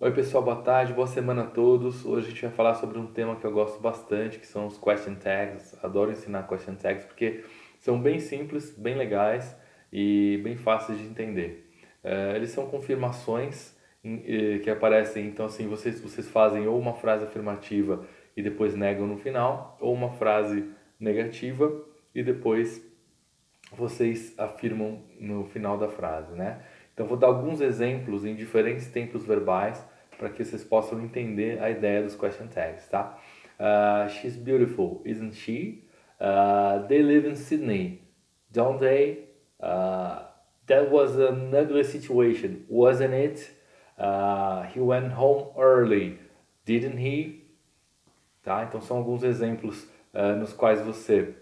Oi pessoal, boa tarde, boa semana a todos. Hoje a gente vai falar sobre um tema que eu gosto bastante, que são os question tags. Adoro ensinar question tags porque são bem simples, bem legais e bem fáceis de entender. Eles são confirmações que aparecem, então assim, vocês fazem ou uma frase afirmativa e depois negam no final, ou uma frase negativa e depois vocês afirmam no final da frase, né? Então vou dar alguns exemplos em diferentes tempos verbais para que vocês possam entender a ideia dos question tags, tá? She's beautiful, isn't she? They live in Sydney, don't they? That was an ugly situation, wasn't it? He went home early, didn't he? Tá? Então são alguns exemplos nos quais você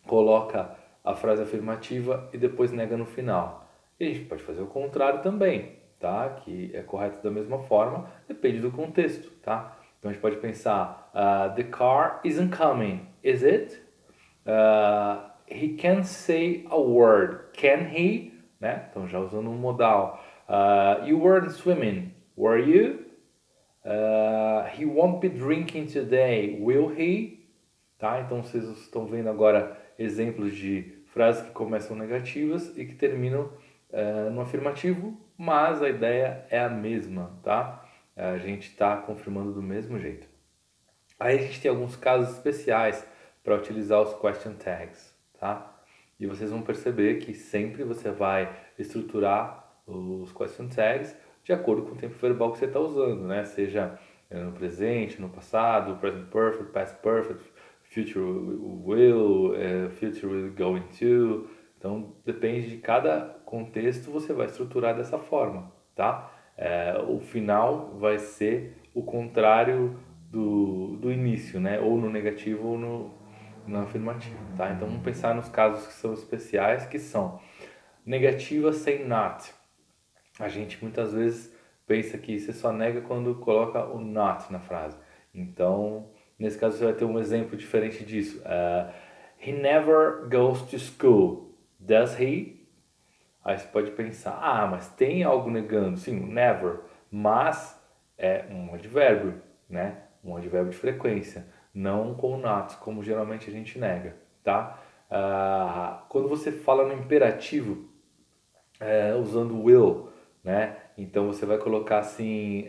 coloca a frase afirmativa e depois nega no final. E a gente pode fazer o contrário também, tá? Que é correto da mesma forma, depende do contexto, tá? Então a gente pode pensar, the car isn't coming, is it? He can't say a word, can he? Né? Então já usando um modal. You weren't swimming, were you? He won't be drinking today, will he? Tá? Então vocês estão vendo agora exemplos de frases que começam negativas e que terminam no afirmativo, mas a ideia é a mesma, tá? A gente está confirmando do mesmo jeito. Aí a gente tem alguns casos especiais para utilizar os question tags, tá? E vocês vão perceber que sempre você vai estruturar os question tags de acordo com o tempo verbal que você está usando, né? Seja no presente, no passado, present perfect, past perfect, future will, future will going to. Então depende de cada contexto, você vai estruturar dessa forma, tá? O final vai ser o contrário do início, né? Ou no negativo ou no afirmativo, tá? Então vamos pensar nos casos que são especiais, que são negativa sem not. A gente muitas vezes pensa que você só nega quando coloca o not na frase. Então, nesse caso você vai ter um exemplo diferente disso. He never goes to school, does he? Aí você pode pensar, mas tem algo negando? Sim, never. Mas é um advérbio, né? Um advérbio de frequência. Não com not, como geralmente a gente nega, tá? Quando você fala no imperativo, usando will, né? Então você vai colocar assim,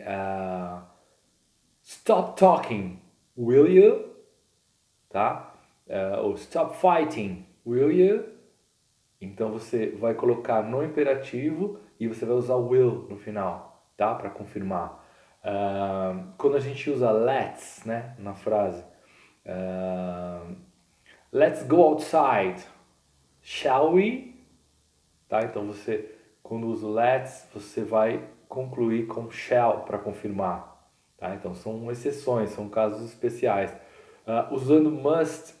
stop talking, will you? Tá? Ou stop fighting, will you? Então você vai colocar no imperativo e você vai usar will no final, tá? Para confirmar. Quando a gente usa let's, né, na frase, let's go outside, shall we? Tá? Então você, quando usa o let's, você vai concluir com shall para confirmar. Tá? Então são exceções, são casos especiais. Usando must,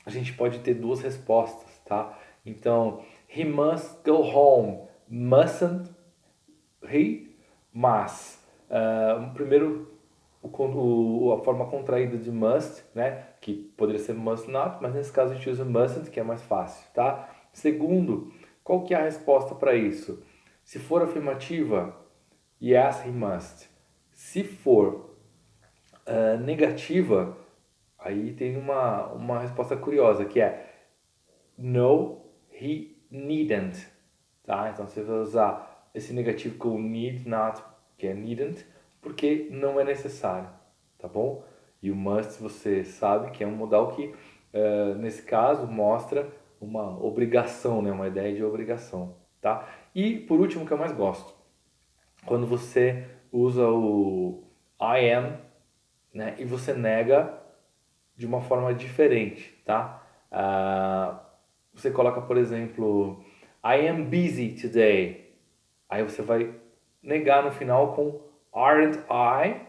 a gente pode ter duas respostas, tá? Então, he must go home, mustn't he? Mas, primeiro, a forma contraída de must, né? Que poderia ser must not, mas nesse caso a gente usa mustn't, que é mais fácil, tá? Segundo, qual que é a resposta para isso? Se for afirmativa, yes, he must. Se for negativa, aí tem uma resposta curiosa, que é no, he needn't, tá? Então você vai usar esse negativo com need not, que é needn't, porque não é necessário, tá bom? E o must você sabe que é um modal que, nesse caso, mostra uma obrigação, né? Uma ideia de obrigação, tá? E por último, que eu mais gosto, quando você usa o I am, né? E você nega de uma forma diferente, tá? Você coloca, por exemplo, I am busy today. Aí você vai negar no final com aren't I,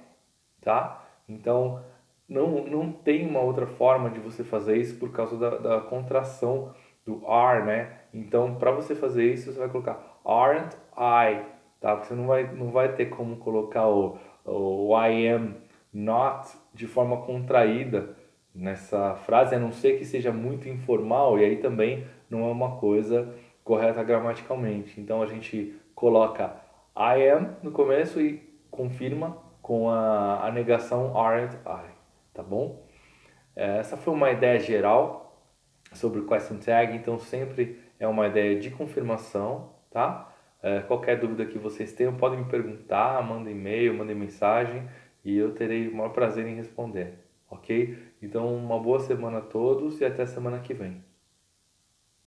tá? Então, não tem uma outra forma de você fazer isso por causa da contração do are, né? Então, para você fazer isso, você vai colocar aren't I, tá? Porque você não vai ter como colocar o I am not de forma contraída nessa frase, a não ser que seja muito informal, e aí também não é uma coisa correta gramaticalmente. Então, a gente coloca I am no começo e confirma com a negação aren't I, tá bom? Essa foi uma ideia geral sobre o question tag, então sempre é uma ideia de confirmação, tá? Qualquer dúvida que vocês tenham, podem me perguntar, mandem e-mail, mandem mensagem e eu terei o maior prazer em responder, ok? Então, uma boa semana a todos e até semana que vem.